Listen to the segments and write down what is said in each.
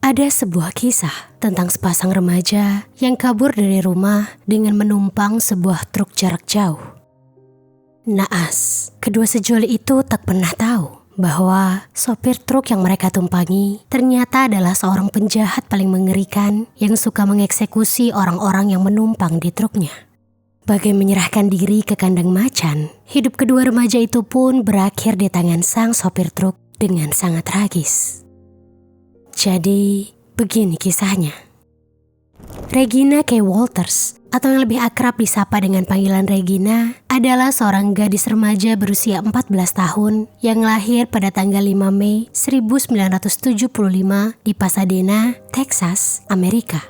Ada sebuah kisah tentang sepasang remaja yang kabur dari rumah dengan menumpang sebuah truk jarak jauh. Naas, kedua sejoli itu tak pernah tahu bahwa sopir truk yang mereka tumpangi ternyata adalah seorang penjahat paling mengerikan yang suka mengeksekusi orang-orang yang menumpang di truknya. Bagai menyerahkan diri ke kandang macan, hidup kedua remaja itu pun berakhir di tangan sang sopir truk dengan sangat tragis. Jadi, begini kisahnya. Regina K. Walters, atau yang lebih akrab disapa dengan panggilan Regina, adalah seorang gadis remaja berusia 14 tahun yang lahir pada tanggal 5 Mei 1975 di Pasadena, Texas, Amerika.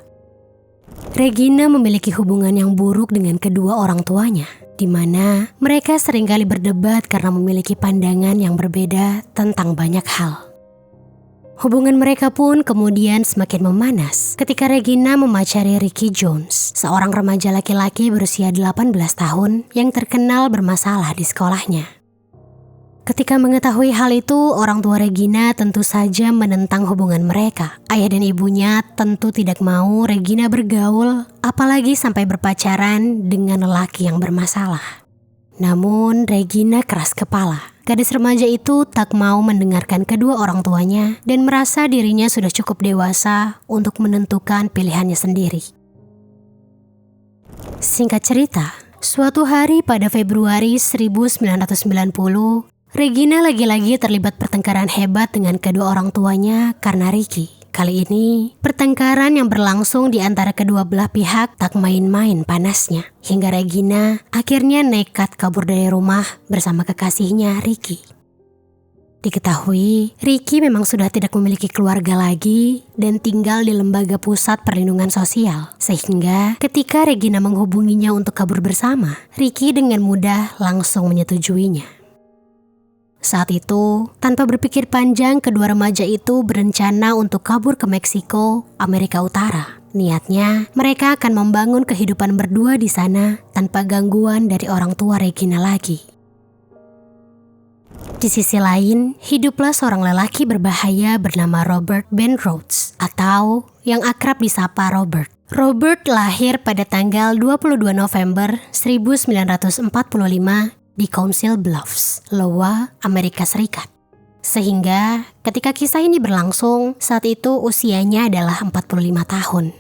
Regina memiliki hubungan yang buruk dengan kedua orang tuanya, di mana mereka seringkali berdebat karena memiliki pandangan yang berbeda tentang banyak hal. Hubungan mereka pun kemudian semakin memanas ketika Regina memacari Ricky Jones, seorang remaja laki-laki berusia 18 tahun yang terkenal bermasalah di sekolahnya. Ketika mengetahui hal itu, orang tua Regina tentu saja menentang hubungan mereka. Ayah dan ibunya tentu tidak mau Regina bergaul, apalagi sampai berpacaran dengan lelaki yang bermasalah. Namun Regina keras kepala. Gadis remaja itu tak mau mendengarkan kedua orang tuanya dan merasa dirinya sudah cukup dewasa untuk menentukan pilihannya sendiri. Singkat cerita, suatu hari pada Februari 1990, Regina lagi-lagi terlibat pertengkaran hebat dengan kedua orang tuanya karena Ricky. Kali ini, pertengkaran yang berlangsung di antara kedua belah pihak tak main-main panasnya. Hingga Regina akhirnya nekat kabur dari rumah bersama kekasihnya Ricky. Diketahui, Ricky memang sudah tidak memiliki keluarga lagi dan tinggal di lembaga pusat perlindungan sosial. Sehingga ketika Regina menghubunginya untuk kabur bersama, Ricky dengan mudah langsung menyetujuinya. Saat itu, tanpa berpikir panjang, kedua remaja itu berencana untuk kabur ke Meksiko, Amerika Utara. Niatnya, mereka akan membangun kehidupan berdua di sana tanpa gangguan dari orang tua Regina lagi. Di sisi lain, hiduplah seorang lelaki berbahaya bernama Robert Ben Rhodes, atau yang akrab disapa Robert. Robert lahir pada tanggal 22 November 1945 di Council Bluffs, Iowa, Amerika Serikat. Sehingga ketika kisah ini berlangsung, saat itu usianya adalah 45 tahun.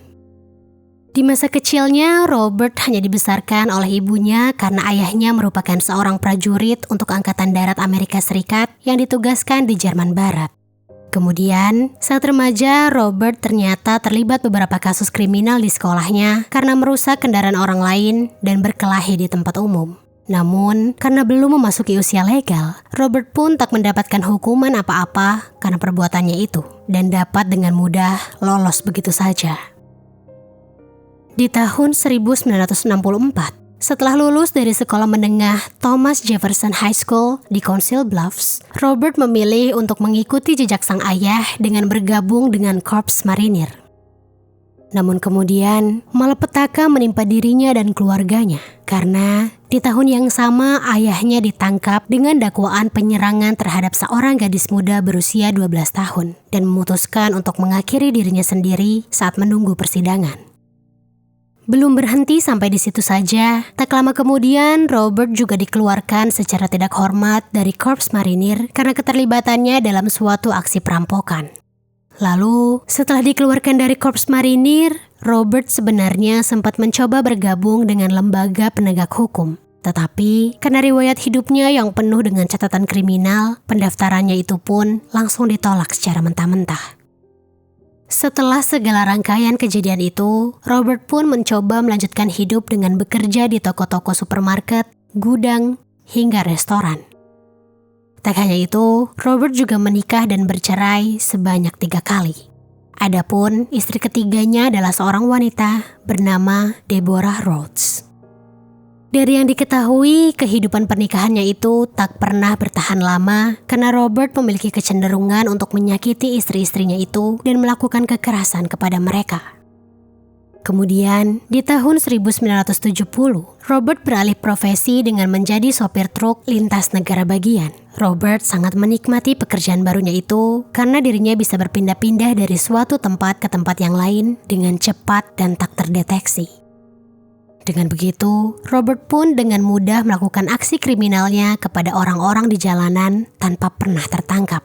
Di masa kecilnya, Robert hanya dibesarkan oleh ibunya karena ayahnya merupakan seorang prajurit untuk Angkatan Darat Amerika Serikat yang ditugaskan di Jerman Barat. Kemudian, saat remaja, Robert ternyata terlibat beberapa kasus kriminal di sekolahnya karena merusak kendaraan orang lain dan berkelahi di tempat umum. Namun, karena belum memasuki usia legal, Robert pun tak mendapatkan hukuman apa-apa karena perbuatannya itu dan dapat dengan mudah lolos begitu saja. Di tahun 1964, setelah lulus dari sekolah menengah Thomas Jefferson High School di Council Bluffs, Robert memilih untuk mengikuti jejak sang ayah dengan bergabung dengan Korps Marinir. Namun kemudian, malapetaka menimpa dirinya dan keluarganya karena di tahun yang sama ayahnya ditangkap dengan dakwaan penyerangan terhadap seorang gadis muda berusia 12 tahun dan memutuskan untuk mengakhiri dirinya sendiri saat menunggu persidangan. Belum berhenti sampai di situ saja, tak lama kemudian Robert juga dikeluarkan secara tidak hormat dari Korps Marinir karena keterlibatannya dalam suatu aksi perampokan. Lalu, setelah dikeluarkan dari Korps Marinir, Robert sebenarnya sempat mencoba bergabung dengan lembaga penegak hukum. Tetapi, karena riwayat hidupnya yang penuh dengan catatan kriminal, pendaftarannya itu pun langsung ditolak secara mentah-mentah. Setelah segala rangkaian kejadian itu, Robert pun mencoba melanjutkan hidup dengan bekerja di toko-toko supermarket, gudang, hingga restoran. Tak hanya itu, Robert juga menikah dan bercerai sebanyak 3 kali. Adapun istri ketiganya adalah seorang wanita bernama Deborah Rhodes. Dari yang diketahui, kehidupan pernikahannya itu tak pernah bertahan lama karena Robert memiliki kecenderungan untuk menyakiti istri-istrinya itu dan melakukan kekerasan kepada mereka. Kemudian, di tahun 1970, Robert beralih profesi dengan menjadi sopir truk lintas negara bagian. Robert sangat menikmati pekerjaan barunya itu karena dirinya bisa berpindah-pindah dari suatu tempat ke tempat yang lain dengan cepat dan tak terdeteksi. Dengan begitu, Robert pun dengan mudah melakukan aksi kriminalnya kepada orang-orang di jalanan tanpa pernah tertangkap.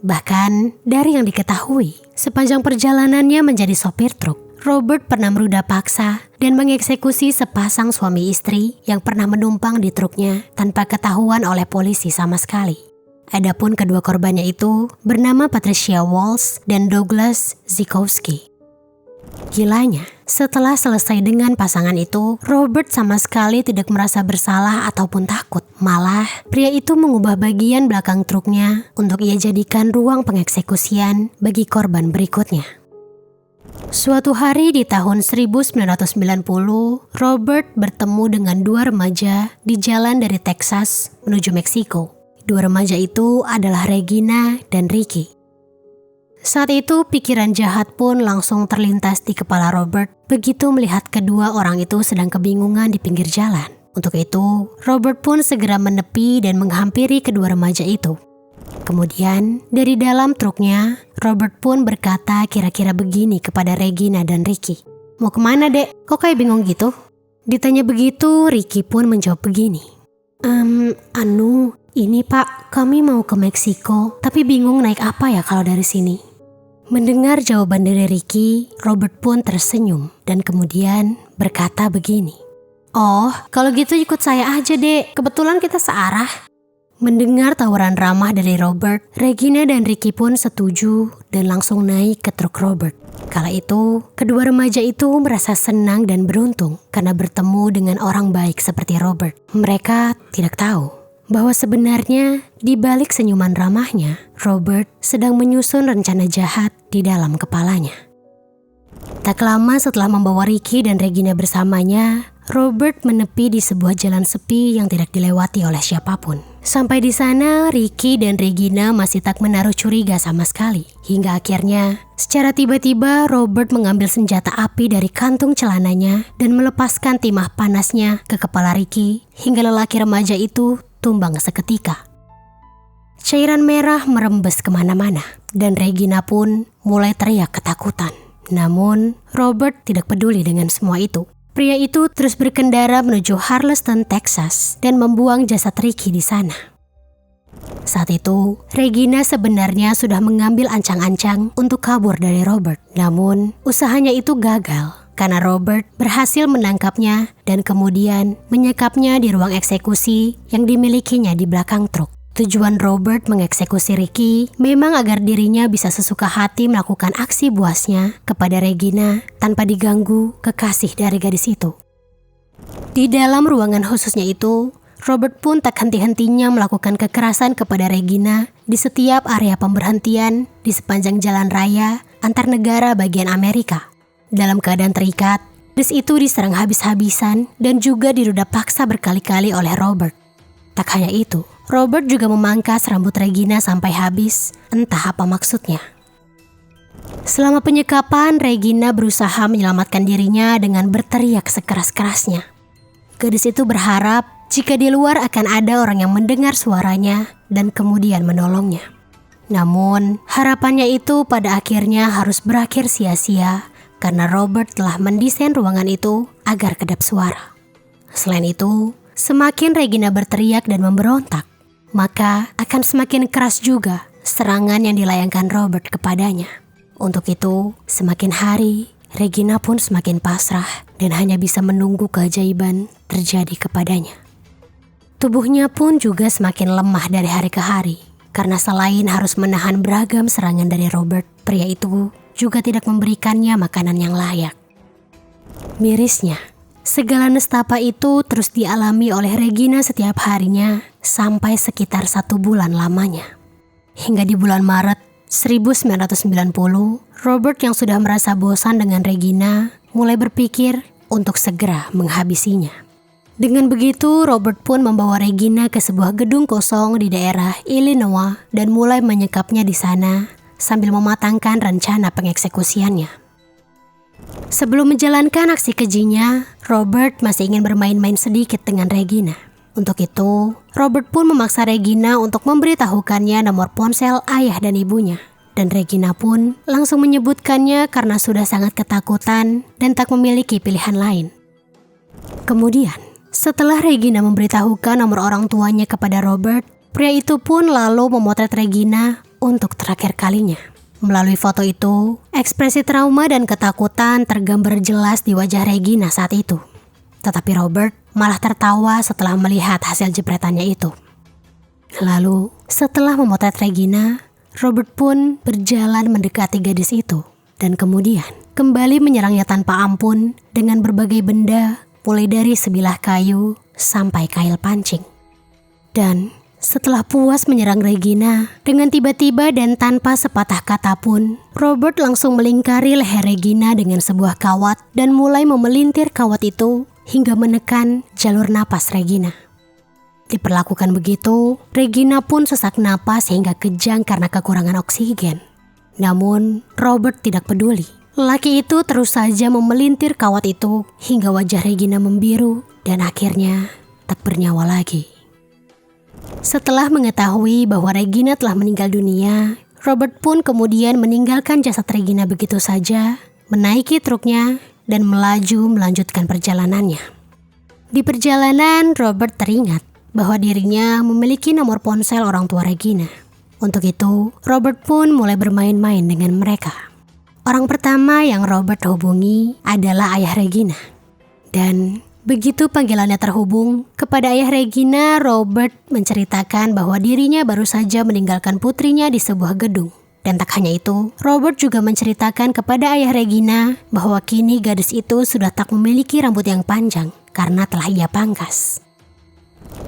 Bahkan, dari yang diketahui, sepanjang perjalanannya menjadi sopir truk, Robert pernah meruda paksa dan mengeksekusi sepasang suami istri yang pernah menumpang di truknya tanpa ketahuan oleh polisi sama sekali. Adapun kedua korbannya itu bernama Patricia Walsh dan Douglas Zikowski. Gilanya, setelah selesai dengan pasangan itu, Robert sama sekali tidak merasa bersalah ataupun takut. Malah, pria itu mengubah bagian belakang truknya untuk ia jadikan ruang pengeksekusian bagi korban berikutnya. Suatu hari di tahun 1990, Robert bertemu dengan dua remaja di jalan dari Texas menuju Meksiko. Dua remaja itu adalah Regina dan Ricky. Saat itu pikiran jahat pun langsung terlintas di kepala Robert begitu melihat kedua orang itu sedang kebingungan di pinggir jalan. Untuk itu, Robert pun segera menepi dan menghampiri kedua remaja itu. Kemudian, dari dalam truknya, Robert pun berkata kira-kira begini kepada Regina dan Ricky. "Mau kemana, Dek? Kok kayak bingung gitu?" Ditanya begitu, Ricky pun menjawab begini. Ini Pak, kami mau ke Meksiko, tapi bingung naik apa ya kalau dari sini." Mendengar jawaban dari Ricky, Robert pun tersenyum dan kemudian berkata begini. "Oh, kalau gitu ikut saya aja, Dek. Kebetulan kita searah." Mendengar tawaran ramah dari Robert, Regina dan Ricky pun setuju dan langsung naik ke truk Robert. Kala itu, kedua remaja itu merasa senang dan beruntung karena bertemu dengan orang baik seperti Robert. Mereka tidak tahu bahwa sebenarnya di balik senyuman ramahnya, Robert sedang menyusun rencana jahat di dalam kepalanya. Tak lama setelah membawa Ricky dan Regina bersamanya, Robert menepi di sebuah jalan sepi yang tidak dilewati oleh siapapun. Sampai di sana, Ricky dan Regina masih tak menaruh curiga sama sekali. Hingga akhirnya, secara tiba-tiba Robert mengambil senjata api dari kantung celananya dan melepaskan timah panasnya ke kepala Ricky hingga lelaki remaja itu tumbang seketika. Cairan merah merembes kemana-mana dan Regina pun mulai teriak ketakutan. Namun, Robert tidak peduli dengan semua itu. Pria itu terus berkendara menuju Harleston, Texas dan membuang jasad Ricky di sana. Saat itu, Regina sebenarnya sudah mengambil ancang-ancang untuk kabur dari Robert. Namun, usahanya itu gagal karena Robert berhasil menangkapnya dan kemudian menyekapnya di ruang eksekusi yang dimilikinya di belakang truk. Tujuan Robert mengeksekusi Ricky memang agar dirinya bisa sesuka hati melakukan aksi buasnya kepada Regina tanpa diganggu kekasih dari gadis itu. Di dalam ruangan khususnya itu, Robert pun tak henti-hentinya melakukan kekerasan kepada Regina di setiap area pemberhentian di sepanjang jalan raya antar negara bagian Amerika. Dalam keadaan terikat, gadis itu diserang habis-habisan dan juga diruda paksa berkali-kali oleh Robert. Tak hanya itu, Robert juga memangkas rambut Regina sampai habis, entah apa maksudnya. Selama penyekapan, Regina berusaha menyelamatkan dirinya dengan berteriak sekeras-kerasnya. Gadis itu berharap jika di luar akan ada orang yang mendengar suaranya dan kemudian menolongnya. Namun, harapannya itu pada akhirnya harus berakhir sia-sia karena Robert telah mendesain ruangan itu agar kedap suara. Selain itu, semakin Regina berteriak dan memberontak, maka akan semakin keras juga serangan yang dilayangkan Robert kepadanya. Untuk itu, semakin hari, Regina pun semakin pasrah dan hanya bisa menunggu keajaiban terjadi kepadanya. Tubuhnya pun juga semakin lemah dari hari ke hari, karena selain harus menahan beragam serangan dari Robert, pria itu juga tidak memberikannya makanan yang layak. Mirisnya, segala nestapa itu terus dialami oleh Regina setiap harinya sampai sekitar 1 bulan lamanya. Hingga di bulan Maret 1990, Robert yang sudah merasa bosan dengan Regina mulai berpikir untuk segera menghabisinya. Dengan begitu, Robert pun membawa Regina ke sebuah gedung kosong di daerah Illinois dan mulai menyekapnya di sana sambil mematangkan rencana pengeksekusiannya. Sebelum menjalankan aksi kejinya, Robert masih ingin bermain-main sedikit dengan Regina. Untuk itu, Robert pun memaksa Regina untuk memberitahukannya nomor ponsel ayah dan ibunya. Dan Regina pun langsung menyebutkannya karena sudah sangat ketakutan dan tak memiliki pilihan lain. Kemudian, setelah Regina memberitahukan nomor orang tuanya kepada Robert, pria itu pun lalu memotret Regina untuk terakhir kalinya. Melalui foto itu, ekspresi trauma dan ketakutan tergambar jelas di wajah Regina saat itu. Tetapi Robert malah tertawa setelah melihat hasil jepretannya itu. Lalu, setelah memotret Regina, Robert pun berjalan mendekati gadis itu. Dan kemudian, kembali menyerangnya tanpa ampun dengan berbagai benda, mulai dari sebilah kayu sampai kail pancing. Dan setelah puas menyerang Regina, dengan tiba-tiba dan tanpa sepatah kata pun, Robert langsung melingkari leher Regina dengan sebuah kawat dan mulai memelintir kawat itu hingga menekan jalur napas Regina. Diperlakukan begitu, Regina pun sesak napas hingga kejang karena kekurangan oksigen. Namun, Robert tidak peduli. Lelaki itu terus saja memelintir kawat itu hingga wajah Regina membiru dan akhirnya tak bernyawa lagi. Setelah mengetahui bahwa Regina telah meninggal dunia, Robert pun kemudian meninggalkan jasad Regina begitu saja, menaiki truknya, dan melaju melanjutkan perjalanannya. Di perjalanan, Robert teringat bahwa dirinya memiliki nomor ponsel orang tua Regina. Untuk itu, Robert pun mulai bermain-main dengan mereka. Orang pertama yang Robert hubungi adalah ayah Regina. Dan begitu panggilannya terhubung kepada ayah Regina, Robert menceritakan bahwa dirinya baru saja meninggalkan putrinya di sebuah gedung. Dan tak hanya itu, Robert juga menceritakan kepada ayah Regina bahwa kini gadis itu sudah tak memiliki rambut yang panjang karena telah ia pangkas.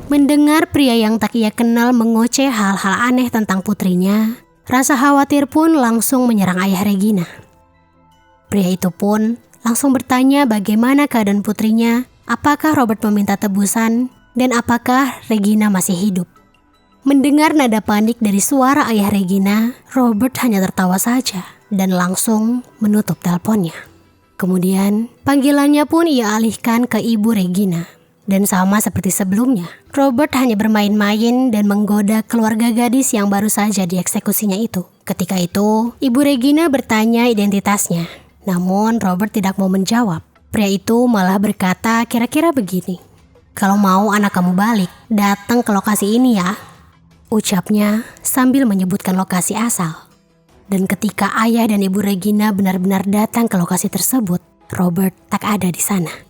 Mendengar pria yang tak ia kenal mengoceh hal-hal aneh tentang putrinya, rasa khawatir pun langsung menyerang ayah Regina. Pria itu pun langsung bertanya bagaimana keadaan putrinya, apakah Robert meminta tebusan, dan apakah Regina masih hidup. Mendengar nada panik dari suara ayah Regina, Robert hanya tertawa saja dan langsung menutup teleponnya. Kemudian, panggilannya pun ia alihkan ke ibu Regina. Dan sama seperti sebelumnya, Robert hanya bermain-main dan menggoda keluarga gadis yang baru saja dieksekusinya itu. Ketika itu, ibu Regina bertanya identitasnya. Namun, Robert tidak mau menjawab. Pria itu malah berkata kira-kira begini, "Kalau mau anak kamu balik, datang ke lokasi ini ya," ucapnya sambil menyebutkan lokasi asal. Dan ketika ayah dan ibu Regina benar-benar datang ke lokasi tersebut, Robert tak ada di sana.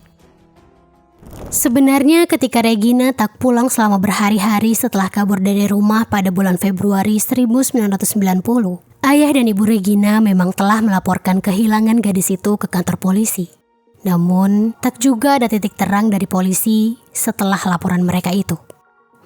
Sebenarnya ketika Regina tak pulang selama berhari-hari setelah kabur dari rumah pada bulan Februari 1990, ayah dan ibu Regina memang telah melaporkan kehilangan gadis itu ke kantor polisi. Namun, tak juga ada titik terang dari polisi setelah laporan mereka itu.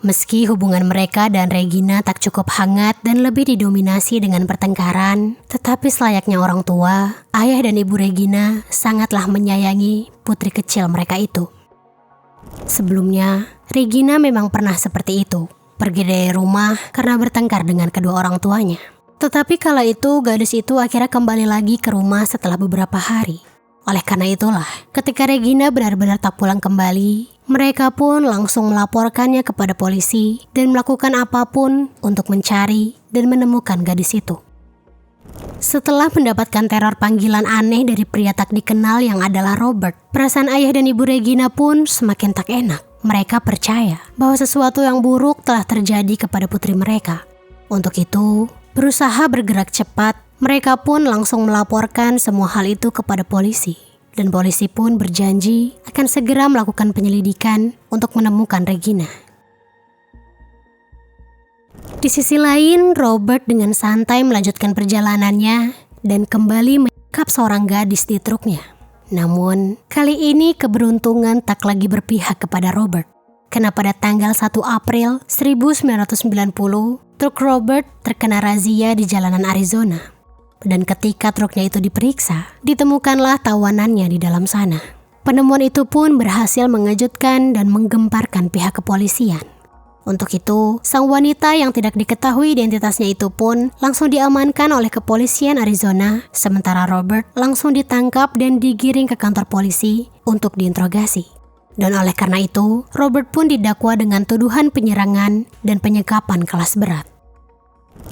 Meski hubungan mereka dan Regina tak cukup hangat dan lebih didominasi dengan pertengkaran, tetapi selayaknya orang tua, ayah dan ibu Regina sangatlah menyayangi putri kecil mereka itu. Sebelumnya, Regina memang pernah seperti itu, pergi dari rumah karena bertengkar dengan kedua orang tuanya. Tetapi kala itu gadis itu akhirnya kembali lagi ke rumah setelah beberapa hari. Oleh karena itulah, ketika Regina benar-benar tak pulang kembali, mereka pun langsung melaporkannya kepada polisi dan melakukan apapun untuk mencari dan menemukan gadis itu. Setelah mendapatkan teror panggilan aneh dari pria tak dikenal yang adalah Robert, perasaan ayah dan ibu Regina pun semakin tak enak. Mereka percaya bahwa sesuatu yang buruk telah terjadi kepada putri mereka. Untuk itu, berusaha bergerak cepat, mereka pun langsung melaporkan semua hal itu kepada polisi. Dan polisi pun berjanji akan segera melakukan penyelidikan untuk menemukan Regina. Di sisi lain, Robert dengan santai melanjutkan perjalanannya dan kembali menyekap seorang gadis di truknya. Namun, kali ini keberuntungan tak lagi berpihak kepada Robert. Karena pada tanggal 1 April 1990, truk Robert terkena razia di jalanan Arizona. Dan ketika truknya itu diperiksa, ditemukanlah tawanannya di dalam sana. Penemuan itu pun berhasil mengejutkan dan menggemparkan pihak kepolisian. Untuk itu, sang wanita yang tidak diketahui identitasnya itu pun langsung diamankan oleh kepolisian Arizona, sementara Robert langsung ditangkap dan digiring ke kantor polisi untuk diinterogasi. Dan oleh karena itu, Robert pun didakwa dengan tuduhan penyerangan dan penyekapan kelas berat.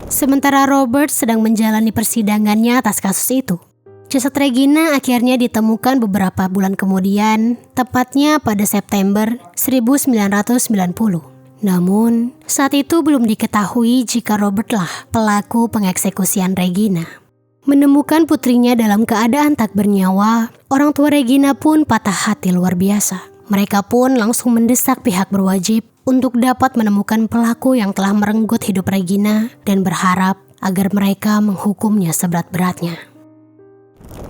Sementara Robert sedang menjalani persidangannya atas kasus itu, jasad Regina akhirnya ditemukan beberapa bulan kemudian, tepatnya pada September 1990. Namun, saat itu belum diketahui jika Robertlah pelaku pengeksekusian Regina. Menemukan putrinya dalam keadaan tak bernyawa, orang tua Regina pun patah hati luar biasa. Mereka pun langsung mendesak pihak berwajib untuk dapat menemukan pelaku yang telah merenggut hidup Regina dan berharap agar mereka menghukumnya seberat-beratnya.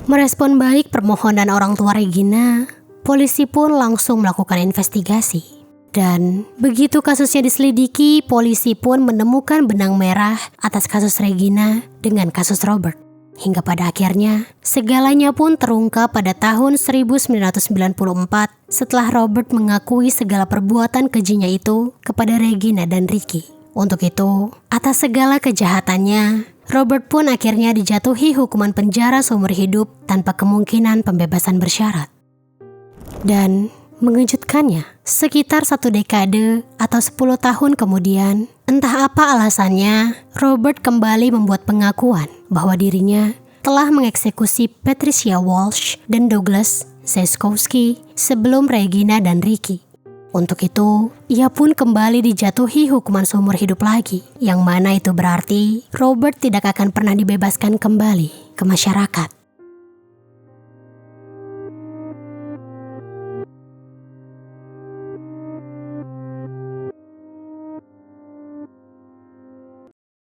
Merespon baik permohonan orang tua Regina, polisi pun langsung melakukan investigasi. Dan begitu kasusnya diselidiki, polisi pun menemukan benang merah atas kasus Regina dengan kasus Robert. Hingga pada akhirnya, segalanya pun terungkap pada tahun 1994 setelah Robert mengakui segala perbuatan kejinya itu kepada Regina dan Ricky. Untuk itu, atas segala kejahatannya, Robert pun akhirnya dijatuhi hukuman penjara seumur hidup tanpa kemungkinan pembebasan bersyarat. Dan mengejutkannya, sekitar 1 dekade atau 10 tahun kemudian, entah apa alasannya, Robert kembali membuat pengakuan bahwa dirinya telah mengeksekusi Patricia Walsh dan Douglas Zeskowski sebelum Regina dan Ricky. Untuk itu, ia pun kembali dijatuhi hukuman seumur hidup lagi, yang mana itu berarti Robert tidak akan pernah dibebaskan kembali ke masyarakat.